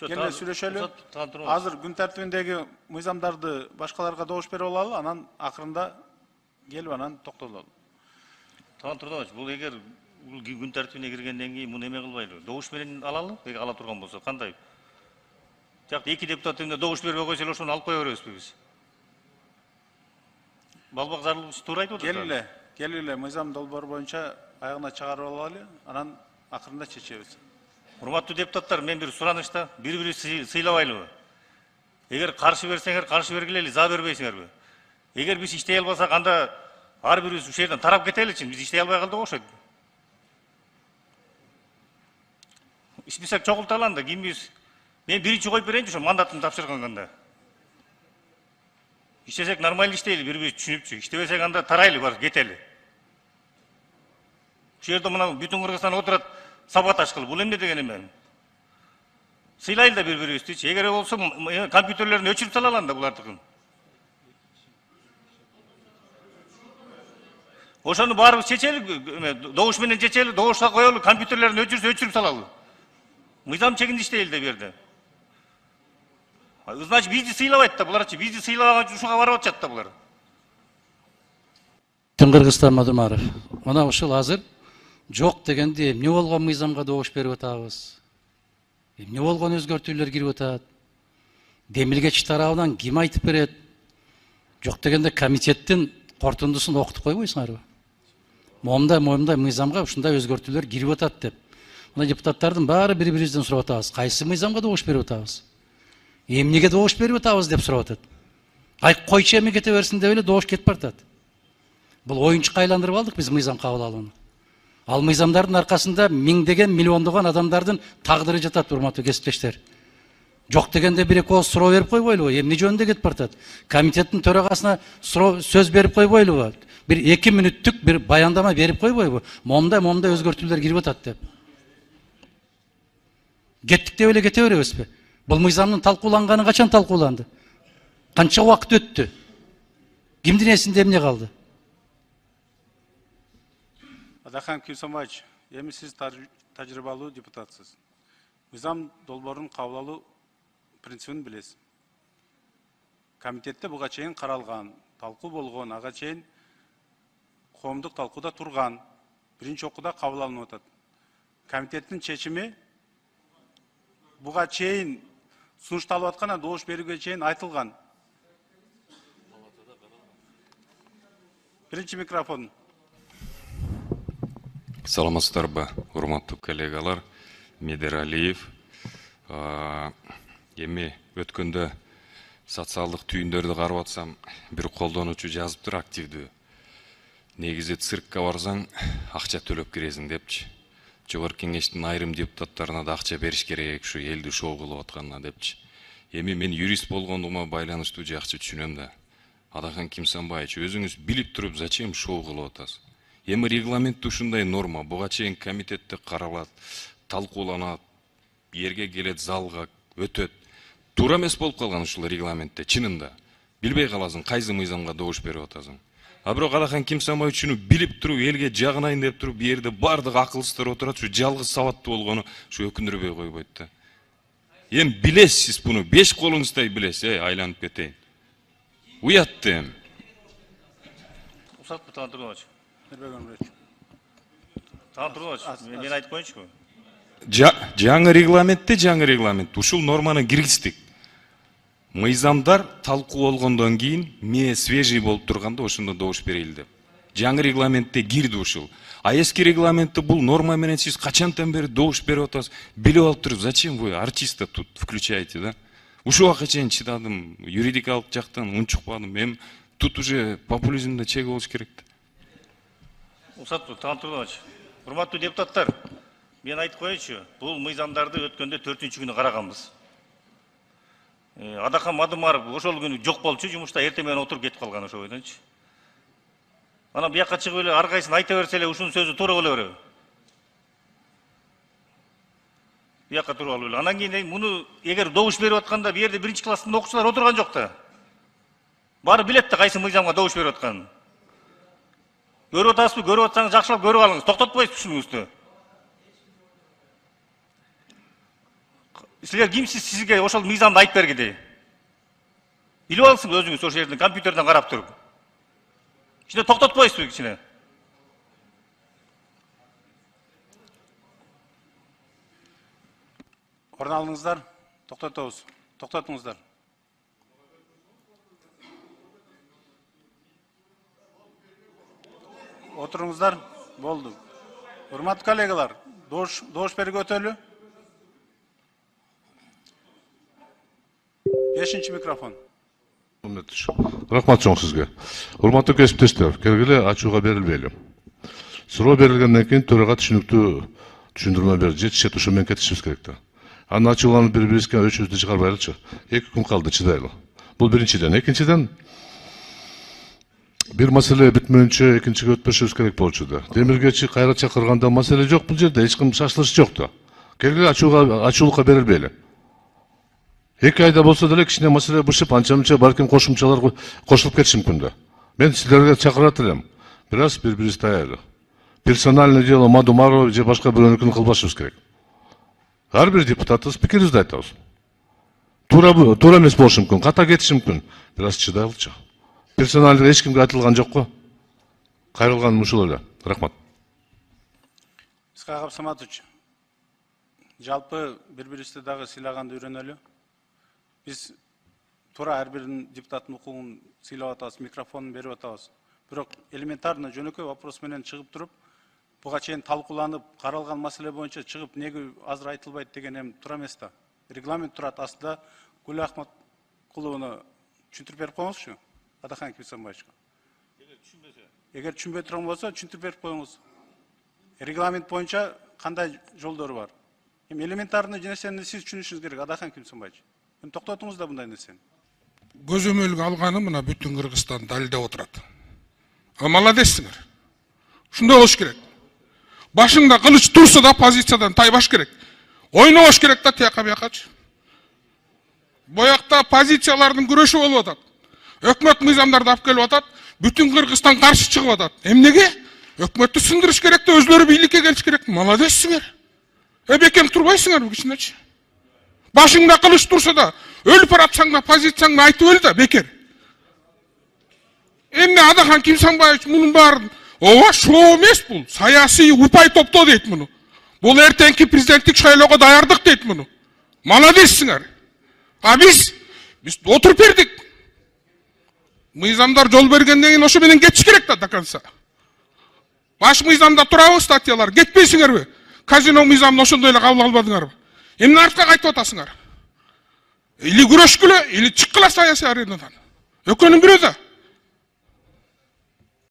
Келе сүйлөшөлү. Азыр күн тартибиндеги мыйзамдарды башкаларга добуш берип алалы, анан акырында келип анан токтололу. Тан Турданович, бул эгер күн тартибине киргенден кийин муну эме кылбайлы. Добуш менен алалы, эгер ала турган болсо, кандай? Жакта эки депутат эмне добуш бербей койсо эле ошону алып кое беребизби биз? Балбак зарылыш туура айтып атат. Келиле, мыйзам долбоор боюнча аягына чыгарып алалы, анан акырында чечебиз. Урматтуу депутаттар, мен бир суранышта бири-бирибизди сыйлабайлыбы? Эгер каршы берсеңер, каршы бергилели, за бербейсиңерби? Эгер биз иштей албасак, анда ар бирибиз ушул жерден тарап кетеличи, биз иштей албай калдык окшойт. Ишмесек чогулталы анда, кимбиз? Мен биринчи коюп берейинчи ошо мандатымды тапшырганда. İştesek normal işteyli, bir düşünüpçü. İştebesek anda taraylı var, geteli. Şu yerde buna bütün Kırgızstan oturat, sabotaj kıl. Bu ne degeni ben? Sıylaylı da bir üstü. Eğer olsa kompüterlerini ölçüp salalan da bular tıkın. Oşanı bağırıp çeçeli, doğuş menen çeçeli, doğuşta koyalı, kompüterlerini ölçüp salalı. Mıydam çekindi işteyli de bir yerde. Значит, bizdi sıylabайт да, булар bizdi sıylabаган үчүн ушуга барып атышат да булар. Кыргызстан Мадумаров. Мына ушул азыр жок дегенде эмне болгон мыйзамга добуш берип атабыз? Эмне болгон өзгөртүүлөр кирип атат? Демилгеч тарабынан ким айтып берет? Жок дегенде комитеттин кортундусун окутуп койбойсуңарбы? Момундай мыйзамга ушундай өзгөртүүлөр кирип атат деп. Мына депутаттардын баары бири-бирибизден сурап атабыз. Кайсы мыйзамга добуш берип атабыз? Эмнеге добуш берип атабыз деп сурап атат. Ай койчу эме кете берсин деп эле добуш кетип баратат. Бул оюнчукка айландырып алдык биз мыйзам кабыл алууну. Ал мыйзамдардын аркасында миңдеген, миллиондогон адамдардын тагдыры жатат, урматтуу кесиптештер. Жок дегенде бир эки ооз суроо берип койбойлубу? Эмне жөнүндө кетип баратат? Комитеттин төрагасына сөз берип койбойлубу? Бир 2 мүнөттүк бир баяндама берип койбойбу? Момундай өзгөртүүлөр кирип атат деп. Кеттик деп эле кете беребизби? Бұл мыйзамның талқуланғаны қачан талқуланды? Қанша уақыт өтті? Кимдин эсинде эмне калды? Адахан Кюсамач, эми сиз тажрыйбалуу депутатсыз. Мыйзам долбоорун кабыл алуу принцибин билесиз. Комитетте буга чейин каралган, талкуу болгон, ага чейин коомдук талкууда турган, биринчи окууда кабыл алынып атат. Комитеттин чечими буга чейин сунушталып аткан, добуш берүүгө чейин айтылган. Биринчи микрофон. Саламатсыздарбы, урматтуу коллегалар, Медералиев. Эми өткөндө социалдык түйүндөрдү карап атсам, бир колдонуучу жазыптыр активдүү. Негизи циркке барсаң, акча төлөп киресиң депчи. Жогорку кеңештин айрым депутаттарына да акча бериш керек, ушу элди шоу кылып атканына депчи. Эми мен юрист болгондугума байланыштуу жакшы түшүнөм да. Адахан Кимсанбаевич, өзүңүз билип туруп, зачем шоу кылып атасыз? Эми регламентте ушундай норма, буга чейин комитетте каралат, талкууланат, жерге келет, залга өтөт. Туура эмес болуп калган ушул регламентте, чынында. Билбей каласың, кайсы мыйзамга добуш берип атасың. А бирок Адахан Кимсанбаевич билип туруп, элге жагынайын деп туруп, бу жерде бардык акылсыздар отурат, ушу жалгыз сабаттуу болгону ушу өкүндүрбөй койбойт да. Эми билесиз сиз буну, 5 колуңуздай билесиз, айланып кетейин. Уятты эми. Усат Тан Турданович. Тан Турданович, мен айтып коеюнчу. Жаңы регламент. Ушул норманы киргиздик. Мыйзамдар талкуу болгондон кийин мээ свежий болуп турганда ошондо добуш берейли деп. Жаңы регламентте кирди ушул. А эски регламентте бул норма менен сиз качантан бери добуш берип атасыз? Билип алып туруп, зачем вы артиста тут включаете, да? Ушул убакка чейин чыдадым, юридикалык жактан унчукпадым. Эми тут уже популизмде чек болуш керек да. Усат Тан Турданович, урматтуу депутаттар, мен айтып коеюнчу, бул мыйзамдарды өткөндө 4-күнү караганбыз. Адахан Мадумаров ошол күнү жок болчу, жумушта эртең менен отуруп кетип калган ошо бойдончу. Анан бияка чыгып эле ар кайсын айта берсе эле ушунун сөзү туура боло береби? Бияка туруп алып эле. Анан кийин муну эгер добуш берип атканда бу жерде биринчи класстын окуучулары отурган жок да. Баары билет да кайсы мыйзамга добуш берип атканын. Көрүп атасызбы, көрүп атсаңыз жакшылап көрүп алыңыз, токтотпойсузбу ушунуңузду. Силер кимсиз сизге ошол мыйзамды айтып бергиде? Билип алсың өзүңүз ошол жерден компьютерден карап туруп. Кичине токтотпойсузбу кичине? Орун алыңыздар. Токтотобуз. Токтотуңуздар. Отуруңуздар. Болду. Урматтуу коллегалар, добуш берүүгө өтөлү. 5-чи микрофон. Рахмат чоң сизге. Урматтуу кесиптештер, келгиле ачууга берилбейли. Суроо берилгенден кийин төрага түшүнүктүү түшүндүрмө берип жетишет, ошо менен кетишибиз керек да. Анын ачууланып бири-бирибизге өчүбүздү чыгарбайлычы. 2 күн калды, чыдайлы. Бул биринчиден. Экинчиден, бир маселе бүтмөйүнчө экинчиге өтпөшүбүз керек болчу да. Демиргечи кайра чакырганда маселе жок бул жерде, эч ким шашылыш жок да. Келгиле ачуулукка берилбейли. 2 айда болсо деле кичине маселе бышып, анча-мынча балким кошумчалар кошулуп кетиши мүмкүн да. Мен силерге чакырат элем. Бираз бири-бирибизди таяйлы. Персональный дело Мадумарова же башка бирөөнүкүн кылбашыбыз керек. Ар бир депутатыбыз пикирибизди айтабыз. Туура эмес болушу мүмкүн, ката кетиши мүмкүн. Бираз чыдайлычы. Персональный эч кимге айтылган жок го. Кайрылган ушул эле. Рахмат. Исхак Абсаматович, жалпы бири-бирибизди дагы сыйлаганды үйрөнөлү. Биз туура ар биринин депутаттын укугун сыйлап атабыз, микрофонун берип атабыз. Бирок элементарно жөнөкөй вопрос менен чыгып туруп, буга чейин талкууланып, каралган маселе боюнча чыгып неге азыр айтылбайт деген эми туура эмес да. Регламент турат астында. Гүл Ахматкуловну түшүндүрүп берип коюңузчу. Адахан Кимсанбаевичке. Эгер түшүнбөй турган болсо, түшүндүрүп берип коюңуз. Регламент боюнча кандай жолдору бар? Эми элементарный нерсени сиз түшүнүшүңүз керек, Адахан Кимсанбаевич. Эми токтотуңуз да мындай нерсени. Көзөмөлгө алганы мына бүтүн Кыргызстан далилдеп отурат. Молодецсиңер. Ушундай болуш керек. Башыңда кылыч турса да позициядан тайбаш керек. Ойнобош керек да тияка биякачы. Боякта позициялардын күрөшү болуп атат. Өкмөт мыйзамдарды алып келип атат, бүтүн Кыргызстан каршы чыгып атат. Эмнеге? Өкмөттү сындырыш керек да өзлөрү бийликке келиш керек. Молодецсиңер. Бекем турбайсыңар кичинечи. Башыңда кылыч турса да, өлүп баратсаң да позицияңды айтып өл да, бекер. Эмне Адахан Кимсанбаевич мунун баарын ооба шоу эмес бул, саясий упай топтоо дейт муну. Бул эртеңки президенттик шайлоого даярдык дейт муну. Молодецсиңер. А биз отуруп бердик. Мыйзамдар жол бергенден кийин ошо менен кетиш керек да до конца. Баш мыйзамда турабы статьялар, кетпейсиңерби? Казино мыйзамын ошондой эле кабыл албадыңарбы? Эмне артка кайтып атасыңар? Или күрөшкүлө, или чыккыла саясий аренадан. Экөөнүн бирөө да.